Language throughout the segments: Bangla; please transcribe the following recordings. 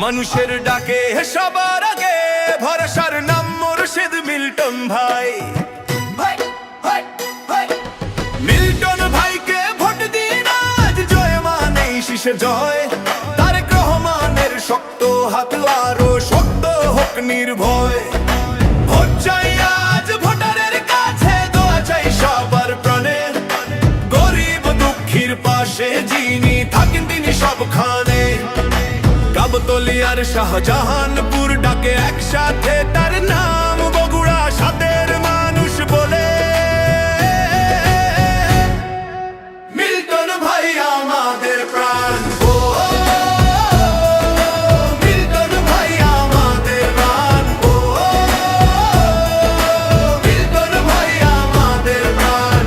মানুষের ডাকে সবার আগে ভরসার নাম মুর্শিদ মিল্টন ভাই। মিল্টন ভাইকে ভোট দিন আজ, জয় মানেই শীষে জয়। তারেক রহমানের শক্ত হাত আরো শক্ত হোক নির্ভয়। ভোট চাই আজ ভোটারের কাছে, দোয়া চাই সবার প্রাণে। গরিব দুঃখীর পাশে যিনি থাকেন তিনি সবখানে। গাবতলী আর শাহজাহানপুর ডাকে একসাথে তার নাম, বগুড়া সাদের মানুষ বলে মিল্টন ভাই আমাদের প্রাণ। ও মিল্টন ভাই আমাদের প্রাণ। ও মিল্টন ভাই আমাদের প্রাণ।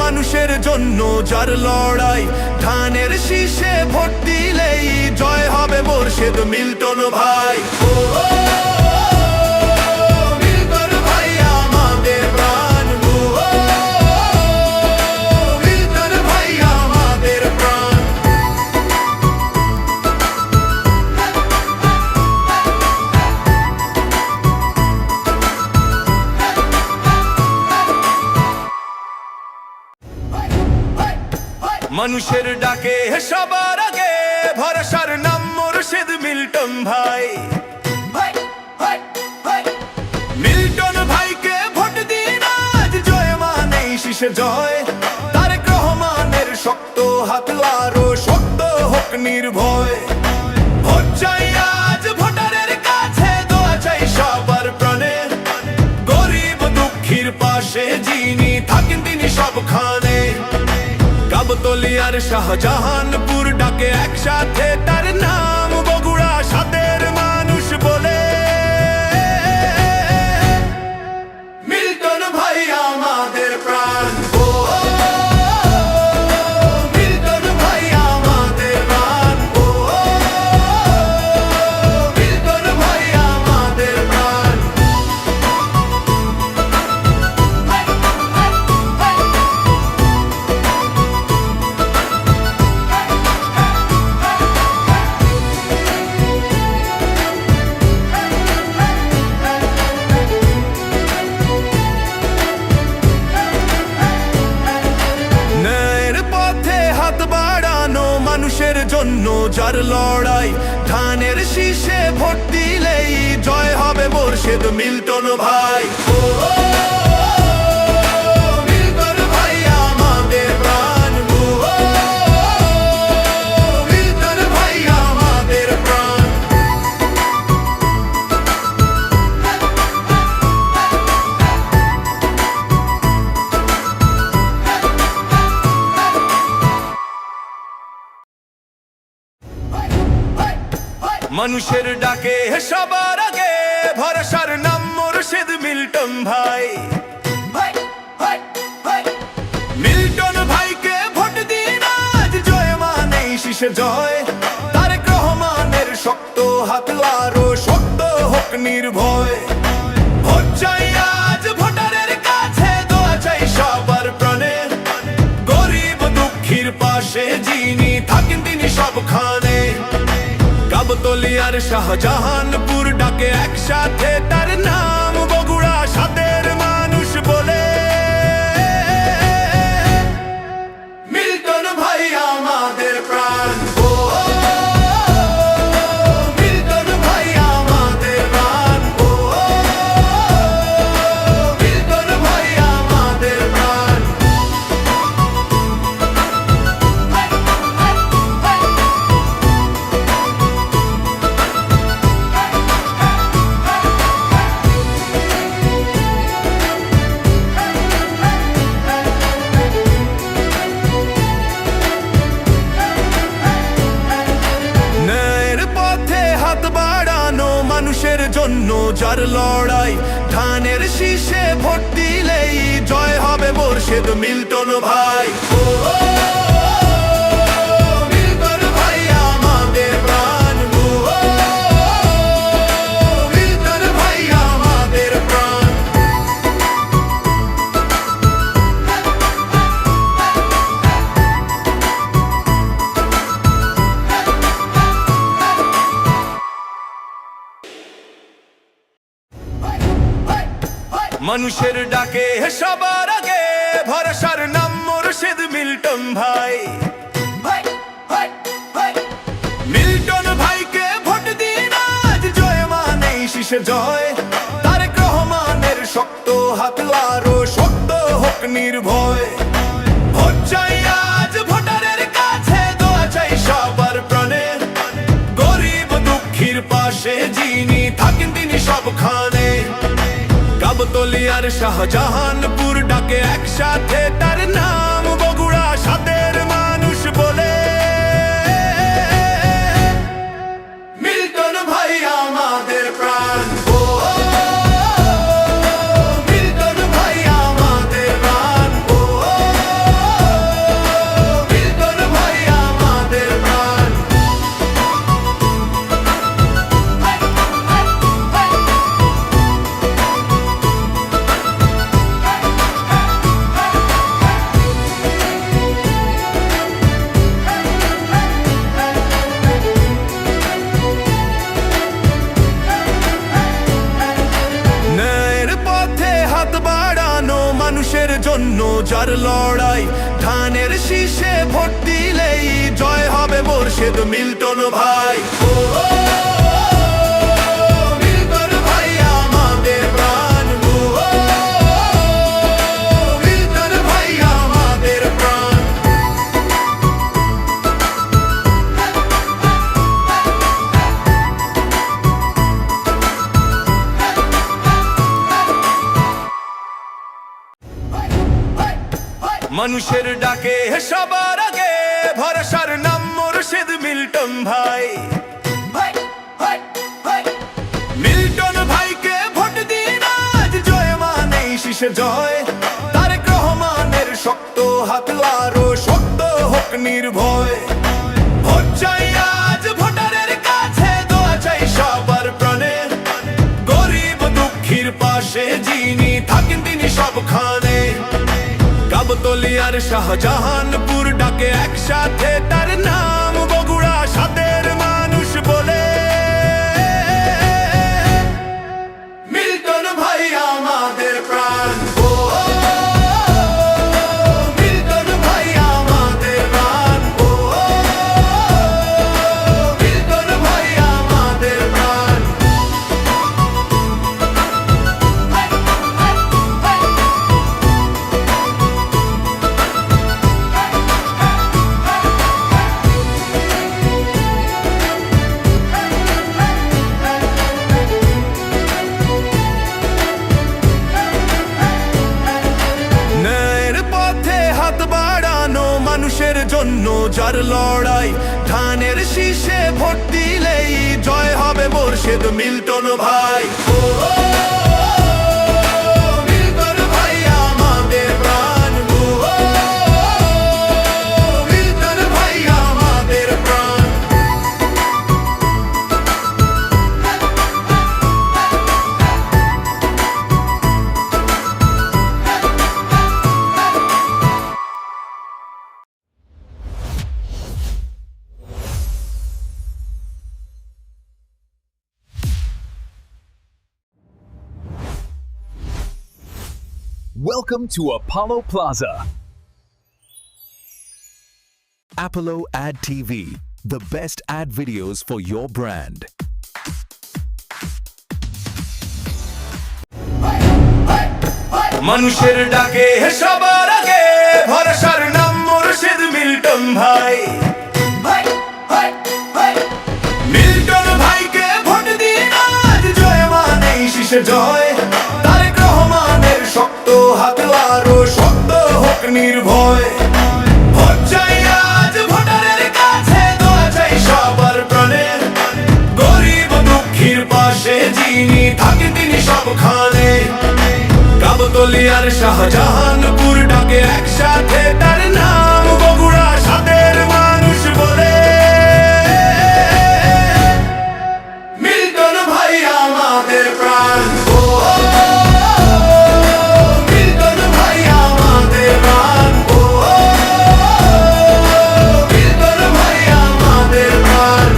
মানুষের জন্য যার লড়াই, ধানের শীষে ভোট দিলেই জয় হবে মুর্শিদ মিল্টন ভাই। ও মিল্টন ভাই আমাদের প্রাণ। ও মিল্টন ভাই আমাদের প্রাণ। মানুষের ডাকে সবার আগে ভরসার নাম মুর্শিদ মিল্টন ভাই। মিল্টন ভাইকে ভোট দিন আজ, জয় মানেই শীষে জয়। তারেক রহমানের শক্ত হাত আরো শক্ত হোক নির্ভয়। ভোট চাই আজ ভোটারের কাছে, দোয়া চাই সবার প্রাণে। গরিব দুঃখীর পাশে যিনি থাকেন তিনি সবখানে। গাবতলী আর শাহজাহানপুর ডাকে একসাথে তার নাম, বগুড়া সাদের মানুষ বলে মিল্টন ভাই আমাদের প্রাণ। ও মিল্টন ভাই আমাদের প্রাণ। ও মিল্টন ভাই আমাদের প্রাণ। মানুষের জন্য যার লড়াই, ধানের শীষে ভোট দিলেই জয় হবে মুর্শিদ মিল্টন ভাই। ও মিল্টন ভাই আমাদের প্রাণ। ও মিল্টন ভাই আমাদের প্রাণ। মানুষের ডাকে সবার আগে ভরসার নাম মুর্শিদ মিল্টন ভাই। মিল্টন ভাইকে ভোট দিন আজ, জয় মানেই শীষে জয়। তারেক রহমানের শক্ত হাত আরো শক্ত হোক নির্ভয়। ভোট চাই আজ ভোটারের কাছে, দোয়া চাই সবার প্রাণে। গরিব দুঃখীর পাশে যিনি থাকেন তিনি সবখানে। গাবতলী আর শাহজাহানপুর ডাকে একসাথে তার নাম, বগুড়া সাদের মানুষ বলে মিল্টন ভাই আমাদের প্রাণ। ও মিল্টন ভাই আমাদের প্রাণ। ও মিল্টন ভাই আমাদের প্রাণ। মানুষের জন্য যার লড়াই, ধানের শীষে ভোট দিলেই জয় হবে মোর্শেদ মিল্টন ভাই। ও মিল্টন ভাই আমাদের প্রাণ, ও মিল্টন ভাই আমাদের প্রাণ। মানুষের ডাকে সবার আগে ভরসার নাম মোর্শেদ মিল্টন ভাই। মিল্টন ভাইকে ভোট দিন আজ, জয় মানেই শীষে জয়। তারেক রহমানের শক্ত হাত আরো শক্ত হোক নির্ভয়। ভোট চাই আজ ভোটারের কাছে, দোয়া চাই সবার প্রাণে। গরিব দুঃখীর পাশে যিনি থাকেন তিনি সবখানে। গাবতলী আর শাহজাহানপুর ডাকে একসাথে তার নাম, বগুড়া সাদের মানুষ বলে মিল্টন ভাই আমাদের প্রাণ। ও মিল্টন ভাই আমাদের প্রাণ, ও মিল্টন ভাই আমাদের প্রাণ। মানুষের জন্য যার লড়াই, ধানের শীষে ভোট দিলেই জয় হবে মোর্শেদ মিল্টন ভাই। ও মিল্টন ভাই আমাদের প্রাণ, ও মিল্টন ভাই আমাদের প্রাণ। মানুষের ডাকে সবার আগে ভরসার নাম মোর্শেদ মিল্টন ভাই। মিল্টন ভাইকে ভোট দিন আজ, জয় মানেই শীষে জয়। তারেক রহমানের শক্ত হাত আরো শক্ত হোক নির্ভয়। ভোট চাই আজ ভোটারের কাছে, দোয়া চাই সবার প্রাণে। গরিব দুঃখীর পাশে যিনি থাকেন তিনি সবখানে। গাবতলী আর শাহজাহানপুর ডাকে একসাথে তার নাম, বগুড়া সাদের মানুষ বলে মিল্টন ভাই আমাদের প্রাণ। ও মিল্টন ভাই আমাদের প্রাণ, ও মিল্টন ভাই আমাদের প্রাণ। মানুষের জন্য যার লড়াই, ধানের শীষে ভোট দিলেই জয় হবে মোর্শেদ মিল্টন ভাই। ও মিল্টন ভাই আমাদের প্রাণ, ও মিল্টন ভাই আমাদের প্রাণ। Welcome to Apollo Plaza. Apollo Ad TV, the best ad videos for your brand. মানুষের ডাকে সবার আগে ভরসার নাম মোর্শেদ মিল্টন ভাই। মিল্টন ভাইকে ভোট দিন আজ, জয় মানেই শীষে জয়। তারেক রহমানের শক্ত হাত আরো শক্ত হোক নির্ভয়। ভোট চাই আজ ভোটারের কাছে, দোয়া চাই সবার প্রাণে। গরিব দুঃখীর পাশে যিনি থাকেন তিনি সবখানে। গাবতলী কাবতলী আর শাহজাহানপুর ডাকে একসাথে তার নাম বগুড়া সাদের মানুষ বলে মিল্টন ভাই আমাদের প্রাণ ও মিল্টন ভাই আমাদের প্রাণ ও মিল্টন ভাই আমাদের প্রাণ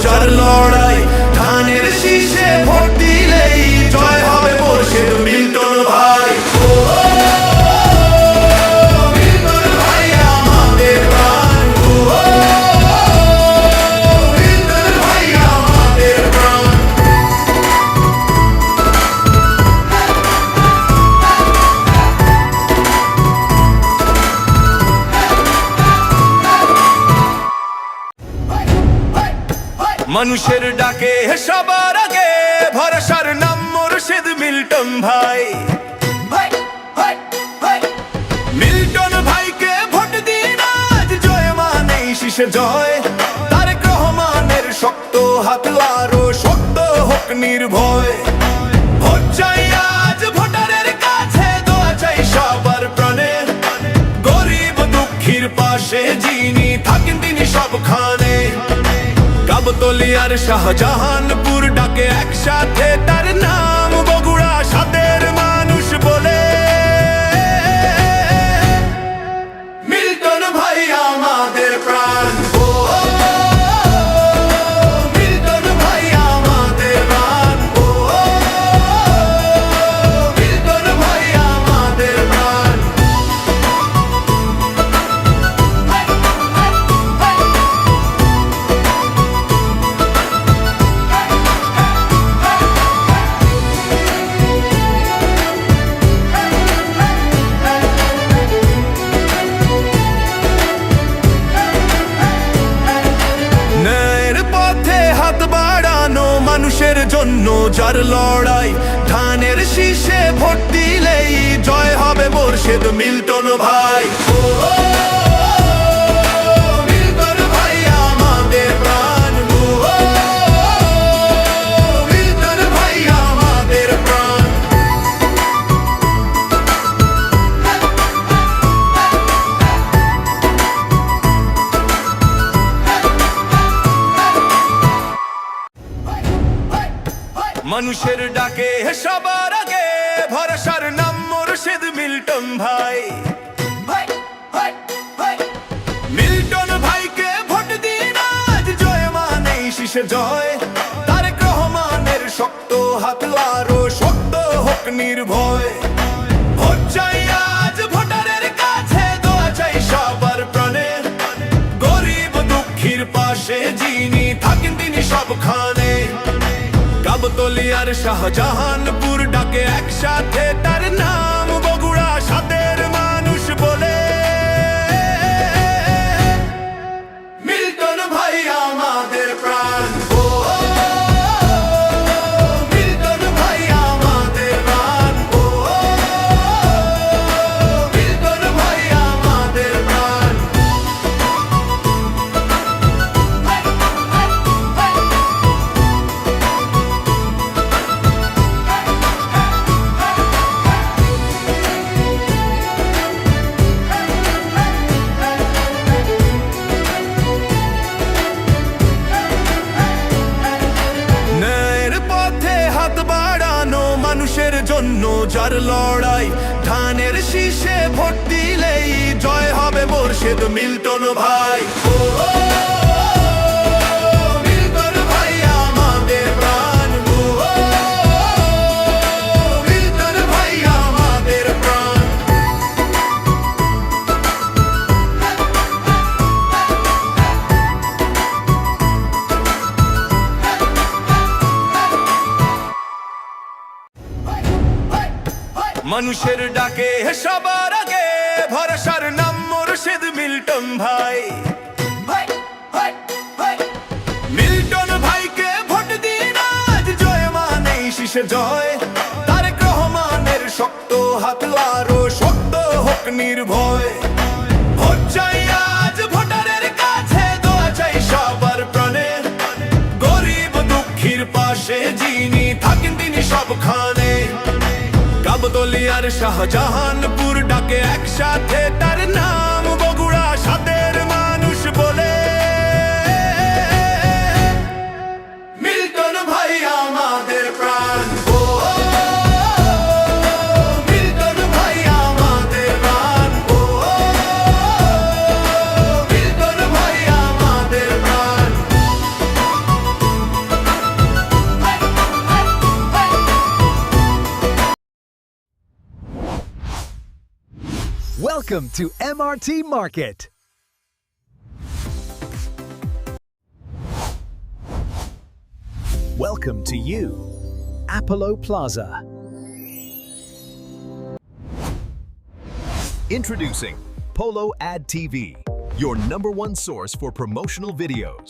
যার লড়াই ধানের শীষে ভোট দিলেই জয় হবে মোর্শেদ মিল্টন ভাই ও মিল্টন ভাই আমাদের প্রাণ ও মিল্টন ভাই আমাদের প্রাণ মানুষের ডাকে সবার আগে ভরসার নাম মোর্শেদ মিল্টন ভাই মিল্টন ভাইকে ভোট দিন আজ জয় মানেই শীষে জয় তারেক রহমানের শক্ত হাত আরো শক্ত হোক নির্ভয় ভোট চাই আজ ভোটারের কাছে দোয়া চাই সবার প্রাণে গরিব দুঃখীর পাশে যিনি থাকেন তিনি সবখানে কাবতলী আর শাহজাহানপুর ডাকে একসাথে তার নাম বগুড়া সাদের মানুষ বলে মিল্টন ভাই আমাদের প্রাণ ও মিল্টন ভাই আমাদের প্রাণ ও মিল্টন ভাই আমাদের প্রাণ মানুষের জন্য যার লড়াই ধানের শীষে ভোট দিলেই জয় হবে মোর্শেদ মিল্টন ভাই ও মিল্টন ভাই আমাদের প্রাণ ও মিল্টন ভাই আমাদের প্রাণ মানুষের ডাকে সবার আগে ভরসার নাম মোর্শেদ মিল্টন ভাই মিল্টন ভাইকে ভোট দিন আজ জয় মানেই শীষে জয় তারেক রহমানের শক্ত হাত আরো শক্ত হোক নির্ভয় ভোট চাই আজ ভোটারের কাছে দোয়া চাই সবার প্রাণে গরিব দুঃখীর পাশে যিনি থাকেন তিনি সবখানে কাবতলী আর শাহজাহানপুর ডাকে একসাথে তার নাম বগুড়া সাদের মানুষ বলে মিল্টন ভাই আমাদের প্রাণ ও মিল্টন ভাই আমাদের প্রাণ ও মিল্টন ভাই আমাদের প্রাণ মানুষের জন্য যার লড়াই ধানের শীষে ভোট দিলেই জয় হবে মোর্শেদ মিল্টন ভাই ও মিল্টন ভাই আমাদের প্রাণ ও মিল্টন ভাই আমাদের প্রাণ মানুষের ডাকে সবার আগে ভরসার নাম মোর্শেদ মিল্টন ভাই শীর্ষে জয় তারেক রহমানের শক্ত হাত আরো শক্ত হোক নির্ভয় ভোট চাই আজ ভোটারের কাছে দোয়া চাই সবার প্রাণে গরিব দুঃখীর পাশে যিনি থাকেন তিনি সবখানে গাবতলিয়ার শাহজাহানপুর ডাকে একসাথে তার নাম বগুড়া সাদের মানুষ বলে মিল্টন ভাই আমাদের প্রাণ ও মিল্টন ভাই আমাদের প্রাণ ও মিল্টন ভাই আমাদের প্রাণ Welcome to MRT Market. Welcome to you, Apollo Plaza. Introducing Polo Ad TV, your #1 source for promotional videos.